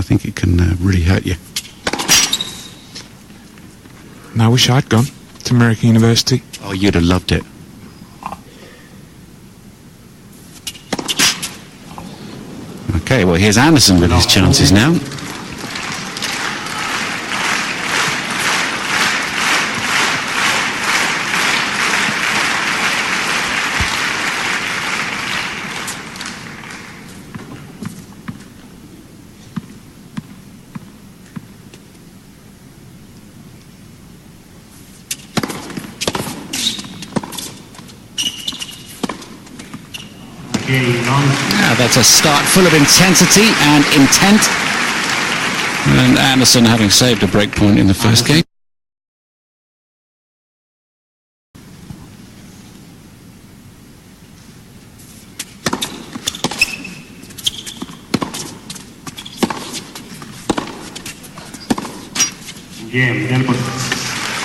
think it can really hurt you. And I wish I'd gone to American University. Oh, you'd have loved it. Okay, well, here's Anderson with his chances now. Now that's a start full of intensity and intent. And Anderson having saved a break point in the first game.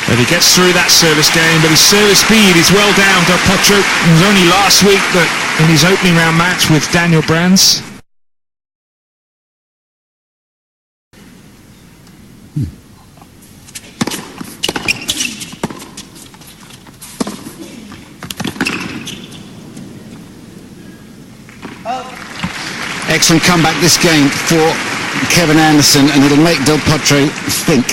But he gets through that service game, but his service speed is well down. Del Potro. It was only last week that in his opening round match with Daniel Brands. Excellent comeback this game for Kevin Anderson, and it'll make Del Potro think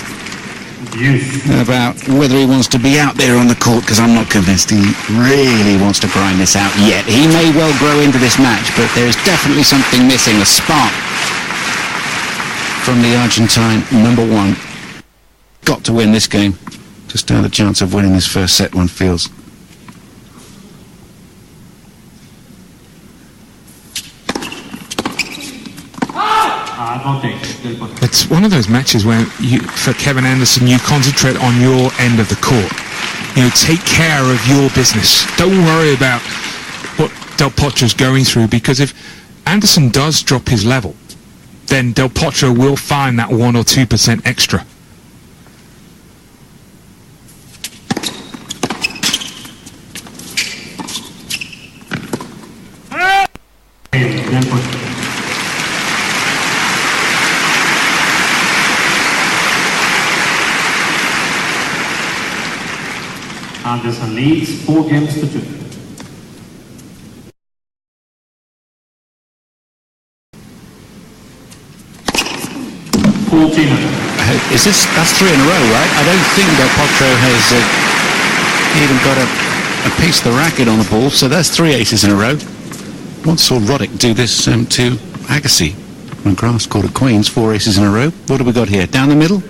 about whether he wants to be out there on the court, because I'm not convinced he really wants to grind this out yet. He may well grow into this match, but there is definitely something missing, a spark from the Argentine number one. Got to win this game to stand a chance of winning this first set, one feels. It's one of those matches where, for Kevin Anderson, you concentrate on your end of the court. You know, take care of your business. Don't worry about what Del Potro's going through, because if Anderson does drop his level, then Del Potro will find that 1 or 2% extra. Anderson leads 4 games to 2. That's 3 in a row, right? I don't think Del Potro has even got a piece of the racket on the ball, so that's 3 aces in a row. Once saw Roddick do this to Agassi when Grass called at Queens, 4 aces in a row. What have we got here? Down the middle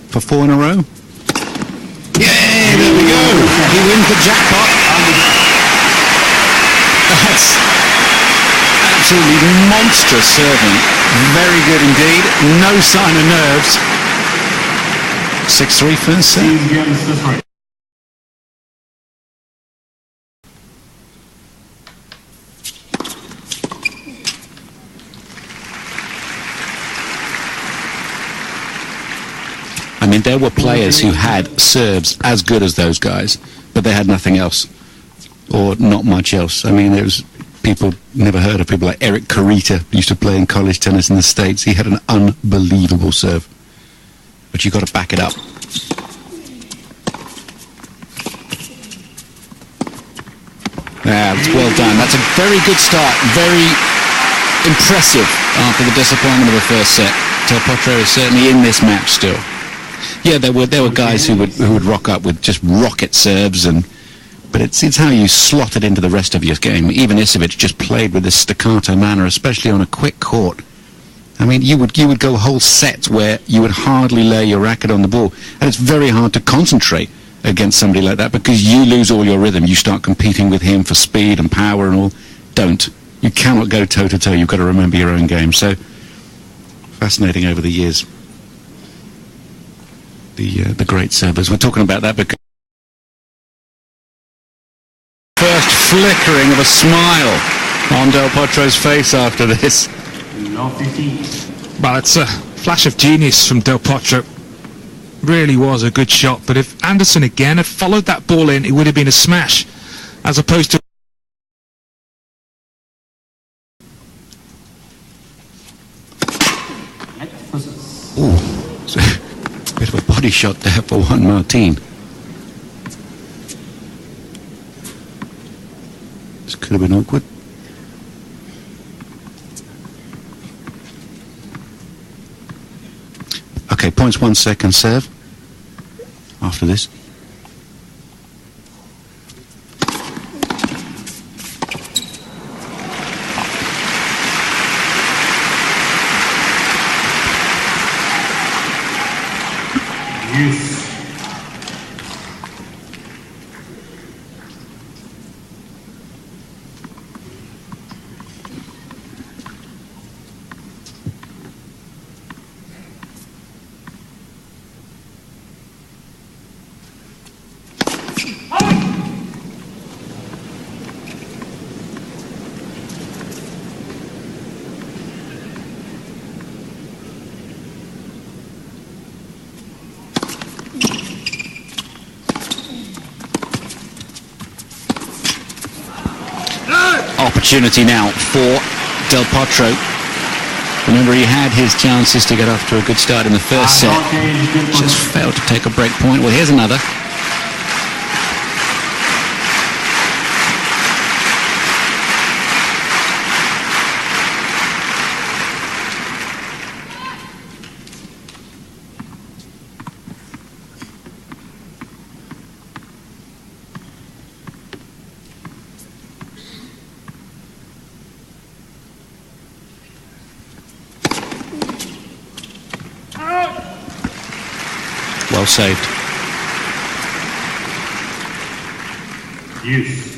for 4 in a row. Yeah, there we go. He wins the jackpot. That's absolutely monstrous serving. Very good indeed. No sign of nerves. 6-3 first set. I mean, there were players who had serves as good as those guys, but they had nothing else, or not much else. I mean, there was people never heard of, people like Eric Carita, used to play in college tennis in the States. He had an unbelievable serve, but you've got to back it up. Yeah, it's well done. That's a very good start, very impressive after the disappointment of the first set. Del Potro is certainly in this match still. Yeah, there were guys who would rock up with just rocket serves, but it's how you slot it into the rest of your game. Even Isevic just played with this staccato manner, especially on a quick court. I mean, you would go whole sets where you would hardly lay your racket on the ball, and it's very hard to concentrate against somebody like that because you lose all your rhythm. You start competing with him for speed and power and all. Don't. You cannot go toe-to-toe. You've got to remember your own game. So, fascinating over the years. The great servers. We're talking about that because first flickering of a smile on Del Potro's face after this. Well, it's a flash of genius from Del Potro. Really was a good shot, but if Anderson again had followed that ball in, it would have been a smash, as opposed to Ooh, it's a bit of a body shot there for Juan Martin. This could have been awkward. Okay, points 1 second serve after this. Use. Opportunity now for Del Potro. Remember, he had his chances to get off to a good start in the first set. Just failed to take a break point. Well, here's another. Well saved. Use.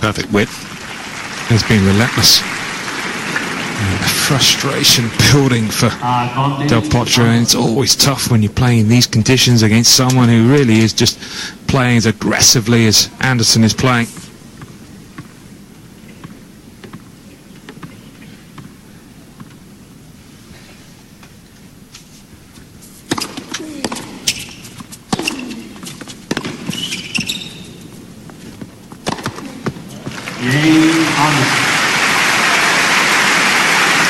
Perfect width. Has been relentless. The frustration building for Del Potro, and it's always tough when you're playing in these conditions against someone who really is just playing as aggressively as Anderson is playing.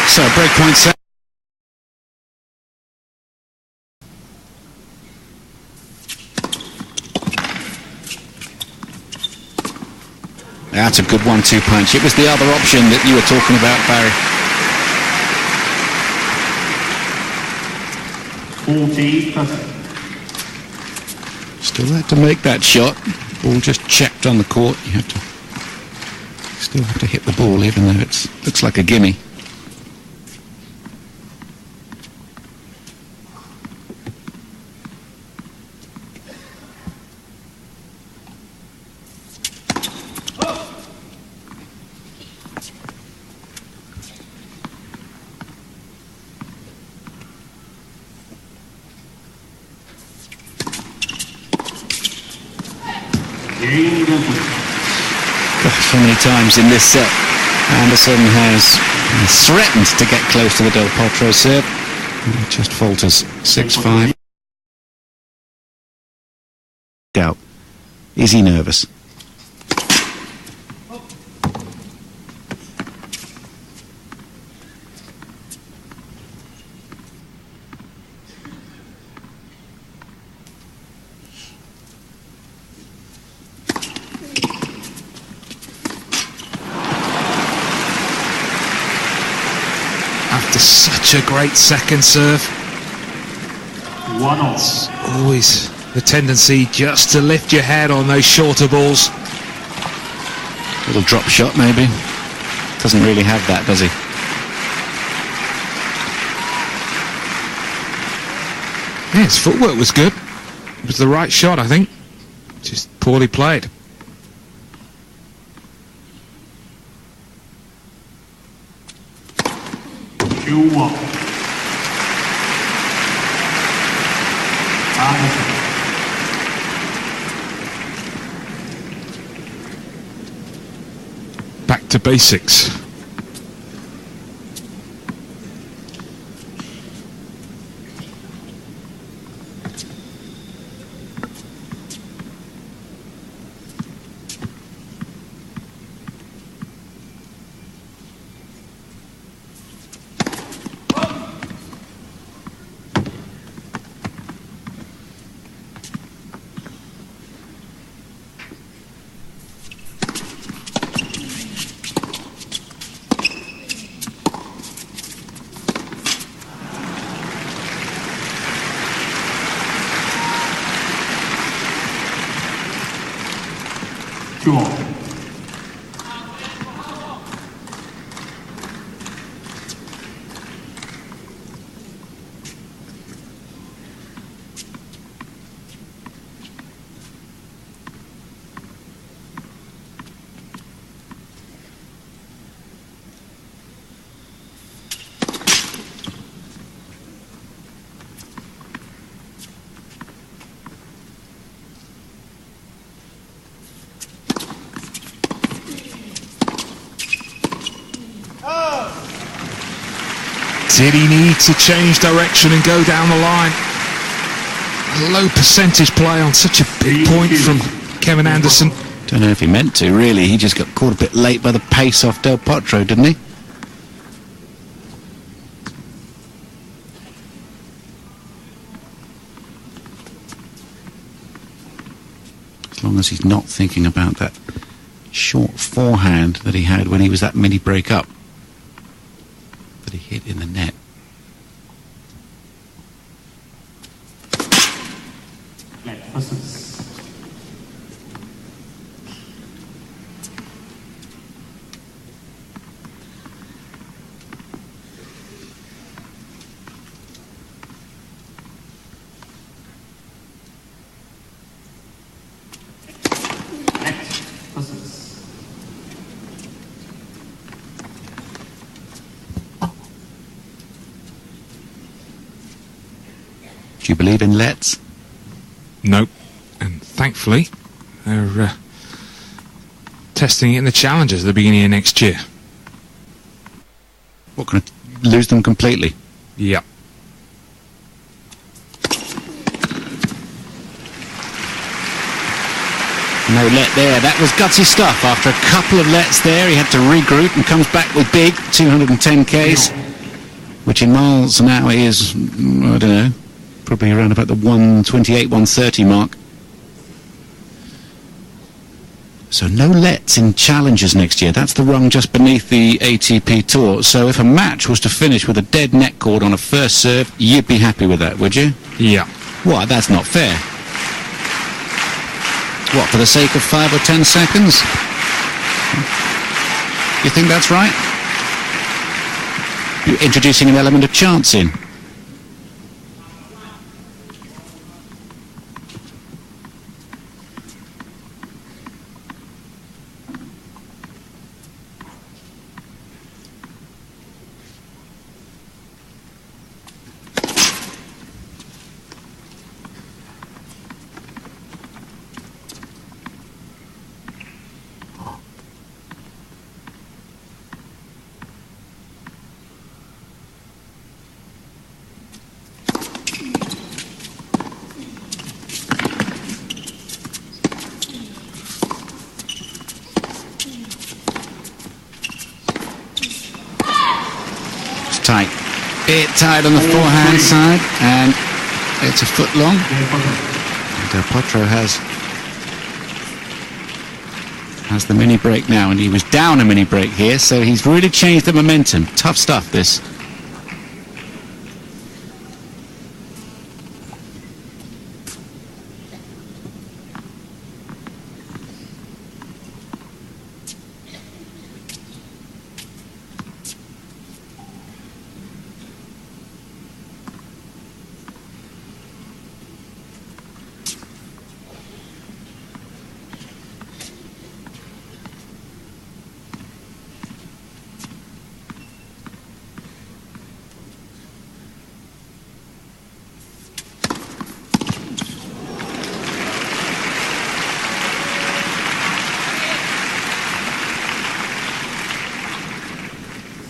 So breakpoint set. That's a good 1-2 punch. It was the other option that you were talking about, Barry. 40 perfect. Still had to make that shot. Ball just checked on the court. You have to still have to hit the ball, even though it looks like a gimme. So many times in this set, Anderson has threatened to get close to the Del Potro serve. It just falters. 6-5. Doubt. Is he nervous? After such a great second serve, 1-all. always the tendency just to lift your head on those shorter balls. Little drop shot maybe. Doesn't really have that, does he? Yeah, his footwork was good. It was the right shot, I think. Just poorly played. 2-1. Back to basics. Did he need to change direction and go down the line? A low percentage play on such a big point from Kevin Anderson. Don't know if he meant to, really. He just got caught a bit late by the pace off Del Potro, didn't he? As long as he's not thinking about that short forehand that he had when he was that mini break up that he hit in the net. Do you believe in lets? Nope. And thankfully, they're testing it in the Challengers at the beginning of next year. What, going to lose them completely? Yeah. No let there. That was gutsy stuff. After a couple of lets there, he had to regroup and comes back with big 210 Ks, which in miles an hour is, I don't know, probably around about the 128, 130 mark. So no lets in Challengers next year. That's the rung just beneath the ATP Tour. So if a match was to finish with a dead net cord on a first serve, you'd be happy with that, would you? Yeah. What? That's not fair. What, for the sake of 5 or 10 seconds? You think that's right? You're introducing an element of chance in. Tight. Bit tight on the forehand side, and it's a foot long. Del Potro has the mini break now, and he was down a mini break here, so he's really changed the momentum. Tough stuff, this.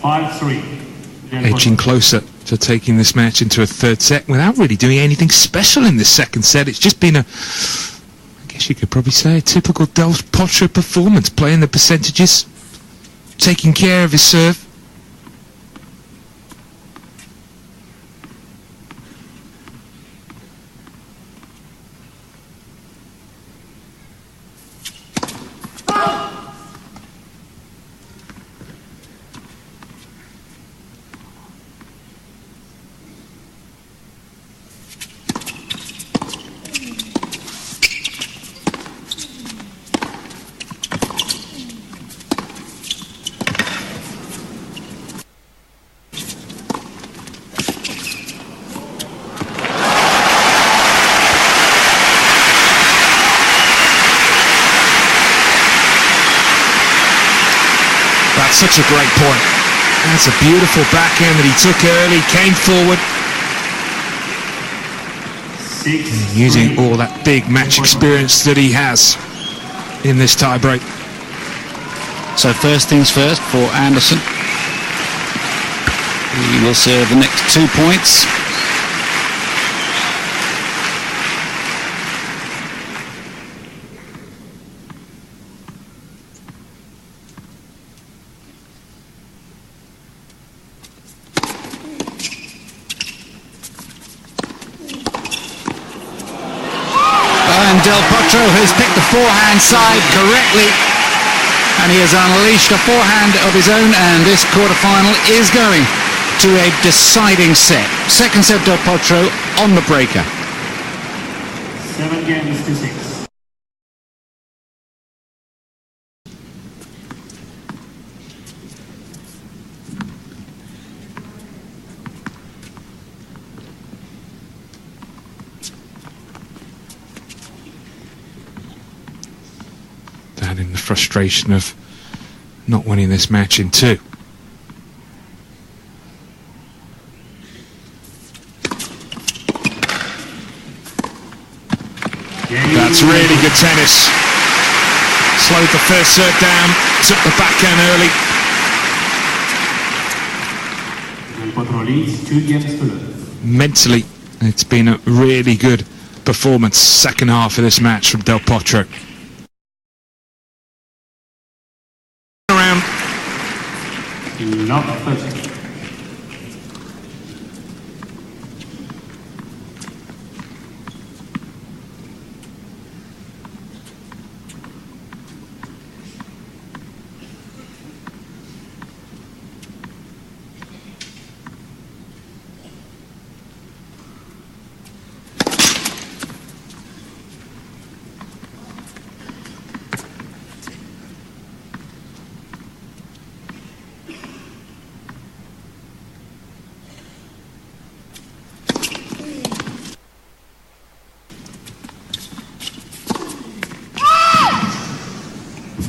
5-3. Del edging Potro. closer to taking this match into a third set without really doing anything special in this second set. It's just been I guess you could probably say, a typical Del Potro performance, playing the percentages, taking care of his serve. Such a great point. That's a beautiful backhand that he took early, came forward. 6-3. Using all that big match experience that he has in this tie-break. So first things first for Anderson. He will serve the next 2 points. And Del Potro has picked the forehand side correctly, and he has unleashed a forehand of his own, and this quarterfinal is going to a deciding set. Second set, Del Potro on the breaker. 7-6. In the frustration of not winning this match in two. That's really good tennis. Slowed the first serve down, took the backhand early. Del Potro leads 2-0. Mentally, it's been a really good performance, second half of this match from Del Potro. Not 30.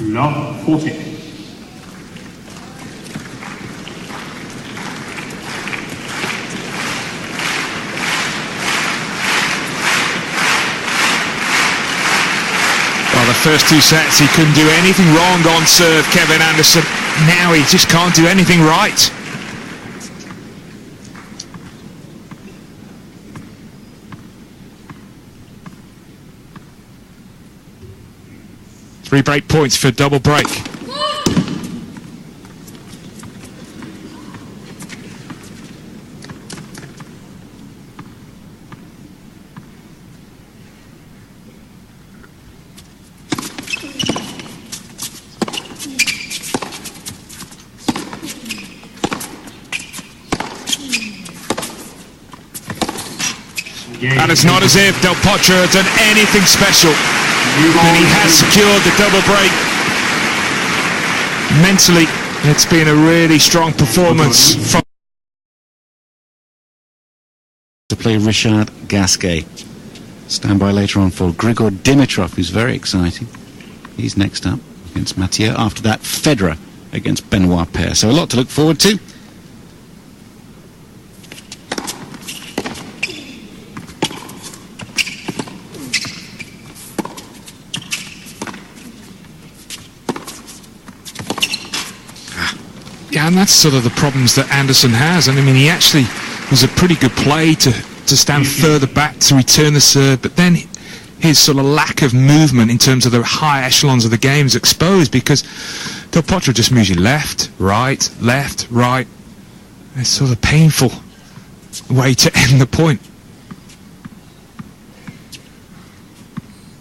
Love 40. Well, the first two sets he couldn't do anything wrong on serve, Kevin Anderson. Now he just can't do anything right. Three break points for double break. And it's not as if Del Potro has done anything special. And he has secured the double break. Mentally, it's been a really strong performance from To play Richard Gasquet. Stand by later on for Grigor Dimitrov, who's very exciting. He's next up against Mathieu. After that, Federer against Benoit Paire. So a lot to look forward to. Yeah, and that's sort of the problems that Anderson has. And I mean, he actually was a pretty good play to stand further back to return the serve, but then his sort of lack of movement in terms of the high echelons of the game is exposed because Del Potro just moves you left, right. It's sort of painful way to end the point.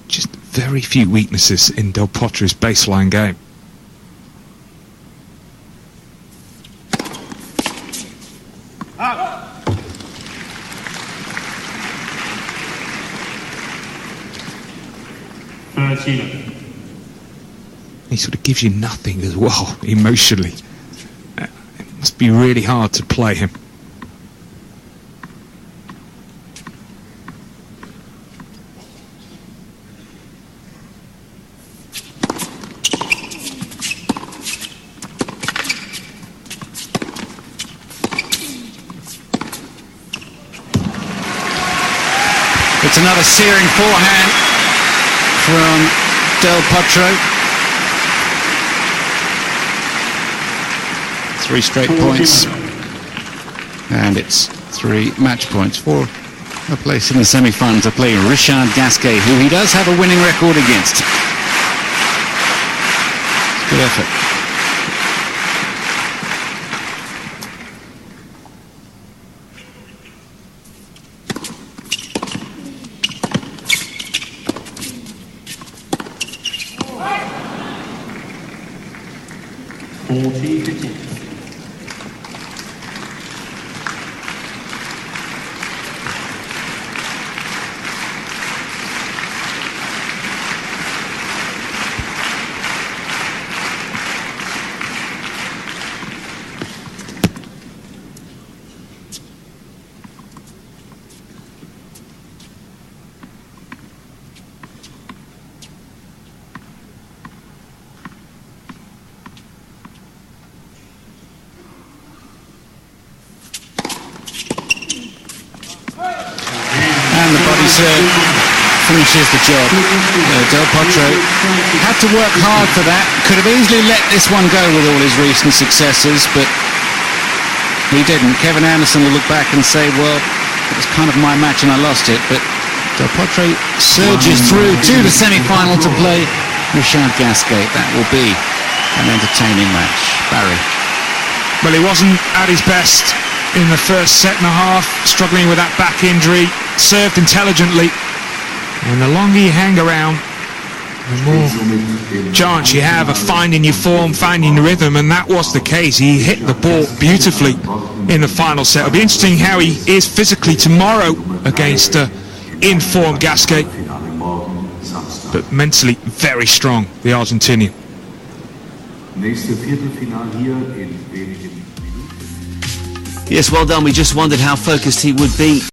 Just very few weaknesses in Del Potro's baseline game. He sort of gives you nothing as well, emotionally. It must be really hard to play him. It's another searing forehand from Del Potro. 3 straight points, and it's 3 match points for a place in the semi-finals to play Richard Gasquet, who he does have a winning record against. Good effort. Finishes the job. Del Potro had to work hard for that. Could have easily let this one go with all his recent successes, but he didn't. Kevin Anderson will look back and say, well, it was kind of my match and I lost it, but Del Potro surges through to the semi-final to play Richard Gasquet. That will be an entertaining match. Barry. Well, he wasn't at his best in the first set and a half, struggling with that back injury, served intelligently. And the longer you hang around, the more chance you have of finding your form, finding your rhythm, and that was the case. He hit the ball beautifully in the final set. It'll be interesting how he is physically tomorrow against in-form Gasquet, but mentally very strong, the Argentinian. Yes, well done. We just wondered how focused he would be.